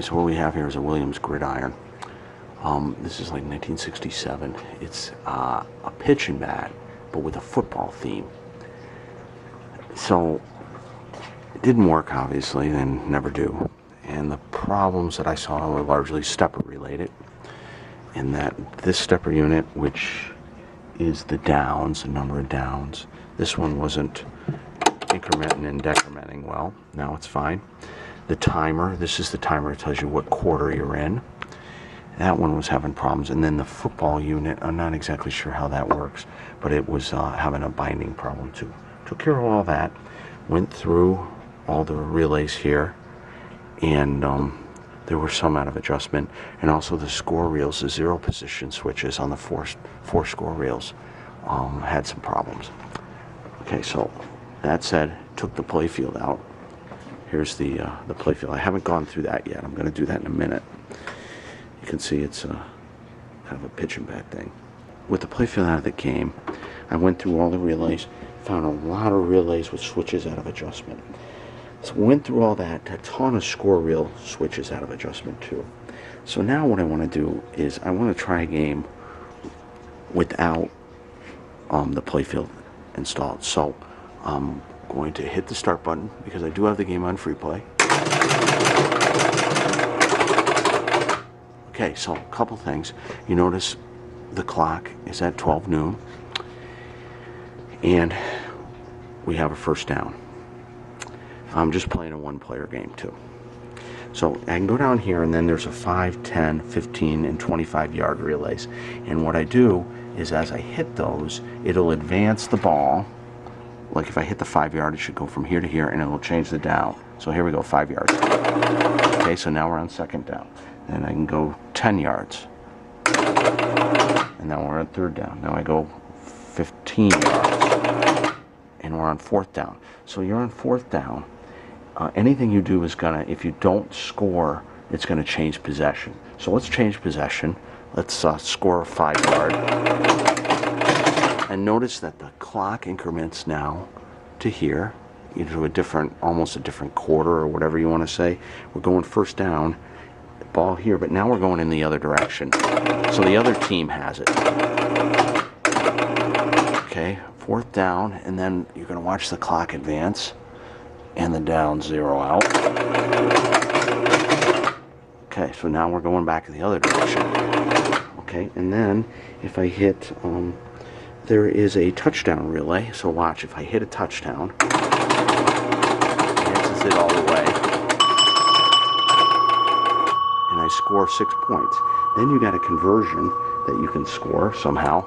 So what we have here is a Williams Gridiron. This is like 1967. It's a pitching bat, but with a football theme. So it didn't work, obviously, and never do. And the problems that I saw were largely stepper related. In that this stepper unit, which is the downs, the number of downs, this one wasn't incrementing and decrementing well. Now it's fine. The timer, this is the timer that tells you what quarter you're in. That one was having problems. And then the football unit, I'm not exactly sure how that works, but it was having a binding problem too. Took care of all that, went through all the relays here, and there were some out of adjustment. And also the score reels, the zero position switches on the four score reels had some problems. Okay, so that said, took the playfield out. Here's the playfield. I haven't gone through that yet. I'm going to do that in a minute. You can see it's kind of a pitch and bat thing. With the playfield out of the game, I went through all the relays, found a lot of relays with switches out of adjustment. So went through all that, a ton of score reel switches out of adjustment too. So now what I want to do is I want to try a game without the playfield installed. So I'm going to hit the start button because I do have the game on free play. Okay, so a couple things. You notice the clock is at 12 noon and we have a first down. I'm just playing a one-player game too. So I can go down here and then there's a 5, 10, 15, and 25 yard relays. And what I do is as I hit those, it'll advance the ball. Like if I hit the 5 yard, it should go from here to here and it'll change the down. So here we go, 5 yards. Okay, so now we're on second down. Then I can go 10 yards. And now we're on third down. Now I go 15 yards. And we're on fourth down. So you're on fourth down. Anything you do is gonna, if you don't score, it's gonna change possession. So let's change possession. Let's score a 5 yard. And notice that the clock increments now to here, to a different, almost a different quarter or whatever you want to say. We're going first down, ball here, but now we're going in the other direction. So the other team has it. Okay, fourth down, and then you're going to watch the clock advance and the down zero out. Okay, so now we're going back in the other direction. Okay, and then if I hit, there is a touchdown relay. So watch, if I hit a touchdown, it advances it all the way, and I score 6 points. Then you got a conversion that you can score somehow.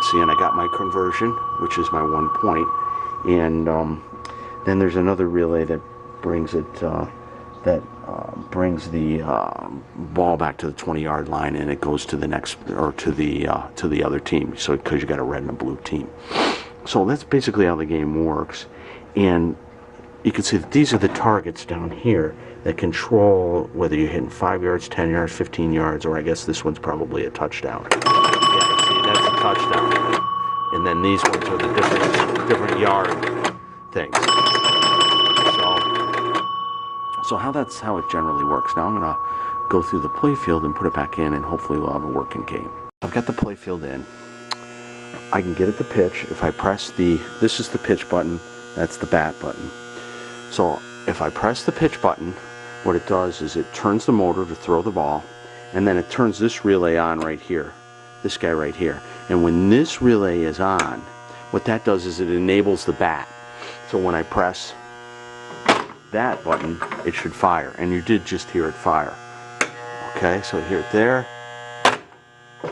See, and I got my conversion, which is my 1 point, and then there's another relay that brings it, brings the ball back to the 20-yard line, and it goes to the next, or to the other team. So because you got a red and a blue team. So that's basically how the game works, and you can see that these are the targets down here that control whether you're hitting 5 yards, 10 yards, 15 yards, or I guess this one's probably a touchdown. Yeah, see, that's a touchdown. And then these ones are the different yard things. So that's how it generally works. Now I'm going to go through the playfield and put it back in, and hopefully we'll have a working game. I've got the playfield in. I can get it to pitch. If I press this is the pitch button, that's the bat button. So if I press the pitch button, what it does is it turns the motor to throw the ball, and then it turns this relay on right here, this guy right here. And when this relay is on, what that does is it enables the bat. So when I press that button, it should fire, and you did just hear it fire. Okay, so hear it there,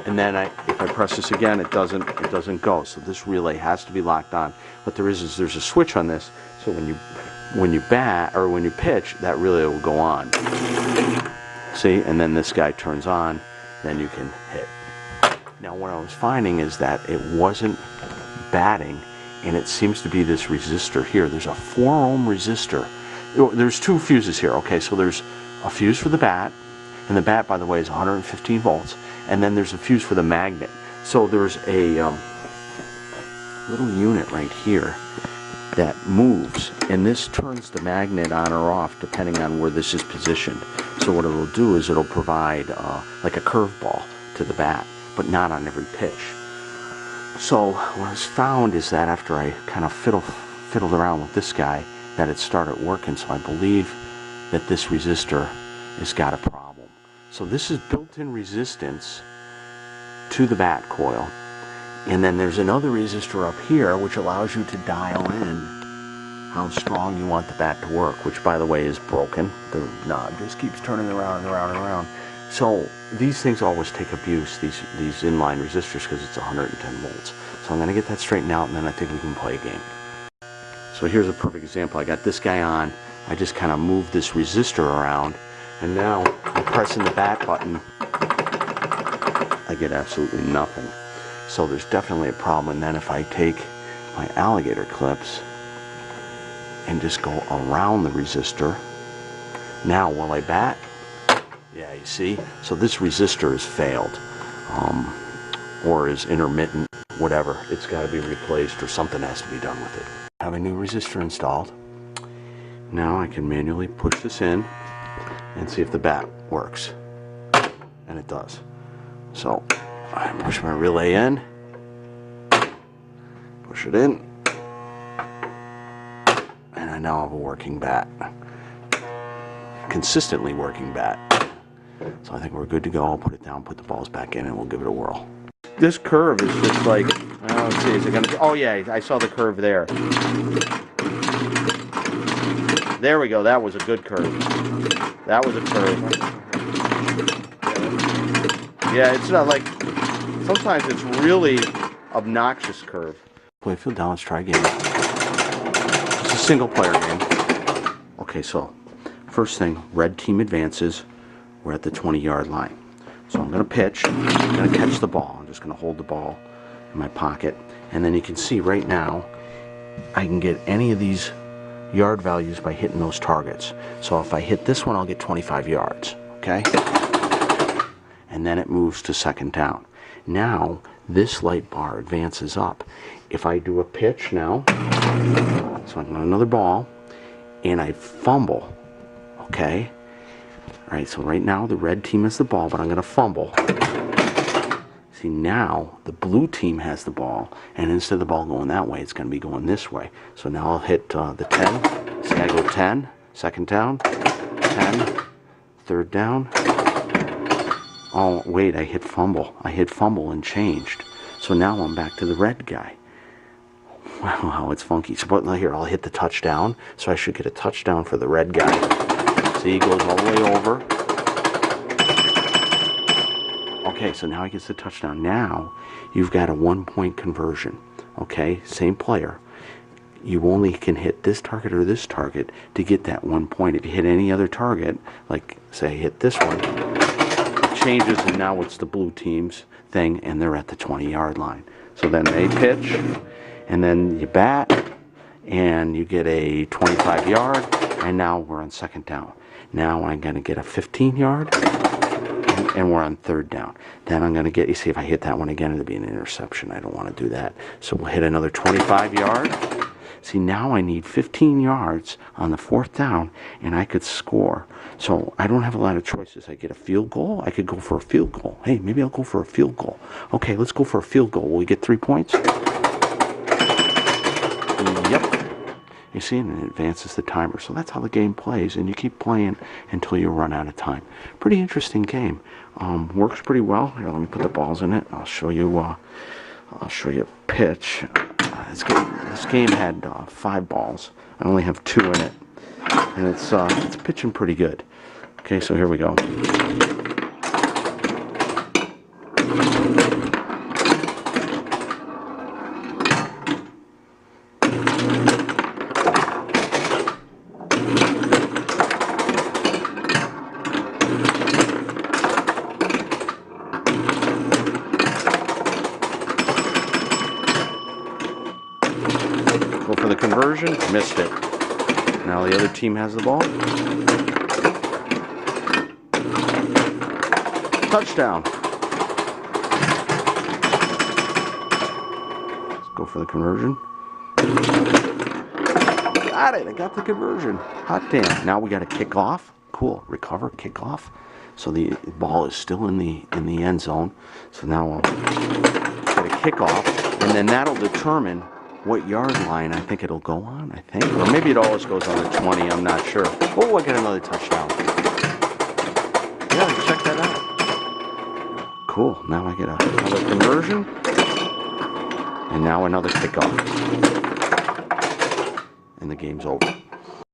and then if I press this again, it doesn't go. So this relay has to be locked on. What there is there's a switch on this, so when you bat or when you pitch, that relay will go on. See, and then this guy turns on, then you can hit. Now what I was finding is that it wasn't batting, and it seems to be this resistor here. There's a 4 ohm resistor. There's 2 fuses here. Okay, so there's a fuse for the bat, and the bat, by the way, is 115 volts, and then there's a fuse for the magnet. So there's a little unit right here that moves, and this turns the magnet on or off depending on where this is positioned. So what it'll do is it'll provide like a curveball to the bat, but not on every pitch. So what I found is that after I kind of fiddled around with this guy, that it started working. So I believe that this resistor has got a problem. So this is built-in resistance to the bat coil. And then there's another resistor up here which allows you to dial in how strong you want the bat to work, which by the way is broken. The knob just keeps turning around and around and around. So these things always take abuse, these inline resistors, because it's 110 volts. So I'm going to get that straightened out, and then I think we can play a game. So here's a perfect example. I got this guy on. I just kind of moved this resistor around, and now I'm pressing the bat button. I get absolutely nothing. So there's definitely a problem. And then if I take my alligator clips and just go around the resistor, now will I bat? Yeah, you see? So this resistor has failed, or is intermittent, whatever. It's got to be replaced, or something has to be done with it. I have a new resistor installed. Now I can manually push this in and see if the bat works. And it does. So I push my relay in, push it in, and I now have a working bat. Consistently working bat. So I think we're good to go. I'll put it down, put the balls back in, and we'll give it a whirl. This curve is just like, let's see, is it gonna, oh yeah, I saw the curve there. There we go, that was a good curve. That was a curve. Yeah, it's not like, sometimes it's really obnoxious curve. Play field down, let's try a game. It's a single player game. Okay, so first thing, red team advances. We're at the 20-yard line. So I'm going to pitch. I'm going to catch the ball. I'm just going to hold the ball in my pocket. And then you can see right now, I can get any of these yard values by hitting those targets. So if I hit this one, I'll get 25 yards. Okay? And then it moves to second down. Now, this light bar advances up. If I do a pitch now, so I'm on another ball, and I fumble, okay? Alright, so right now the red team has the ball, but I'm going to fumble. See, now the blue team has the ball, and instead of the ball going that way, it's going to be going this way. So now I'll hit the 10. See, I go 10, second down, 10, third down. Oh, wait, I hit fumble. I hit fumble and changed. So now I'm back to the red guy. Wow, it's funky. So but here, I'll hit the touchdown. So I should get a touchdown for the red guy. See, he goes all the way over. Okay, so now he gets the touchdown. Now, you've got a 1-point conversion. Okay, same player. You only can hit this target or this target to get that 1 point. If you hit any other target, like, say, I hit this one, it changes, and now it's the blue team's thing, and they're at the 20-yard line. So then they pitch, and then you bat, and you get a 25-yard, and now we're on second down. Now I'm going to get a 15-yard, and we're on third down. Then I'm going to get, you see, if I hit that one again, it'll be an interception. I don't want to do that. So we'll hit another 25-yard. See, now I need 15 yards on the fourth down, and I could score. So I don't have a lot of choices. I get a field goal. I could go for a field goal. Hey, maybe I'll go for a field goal. Okay, let's go for a field goal. Will we get 3 points? Yep. You see, and it advances the timer. So that's how the game plays, and you keep playing until you run out of time. Pretty interesting game. Works pretty well. Here, let me put the balls in it. I'll show you a pitch. This game had 5 balls. I only have 2 in it, and it's pitching pretty good. Okay, so here we go. Go for the conversion, missed it. Now the other team has the ball. Touchdown. Let's go for the conversion. got it. I got the conversion. Hot damn. Now we got to kick off. Cool. Recover, kick off. So the ball is still in the end zone. So now I'll get a kickoff, and then that'll determine what yard line I think it'll go on. I think, or maybe it always goes on the 20. I'm not sure. Oh, I got another touchdown. Yeah, check that out. Cool. Now I get another conversion, and now another kickoff, and the game's over.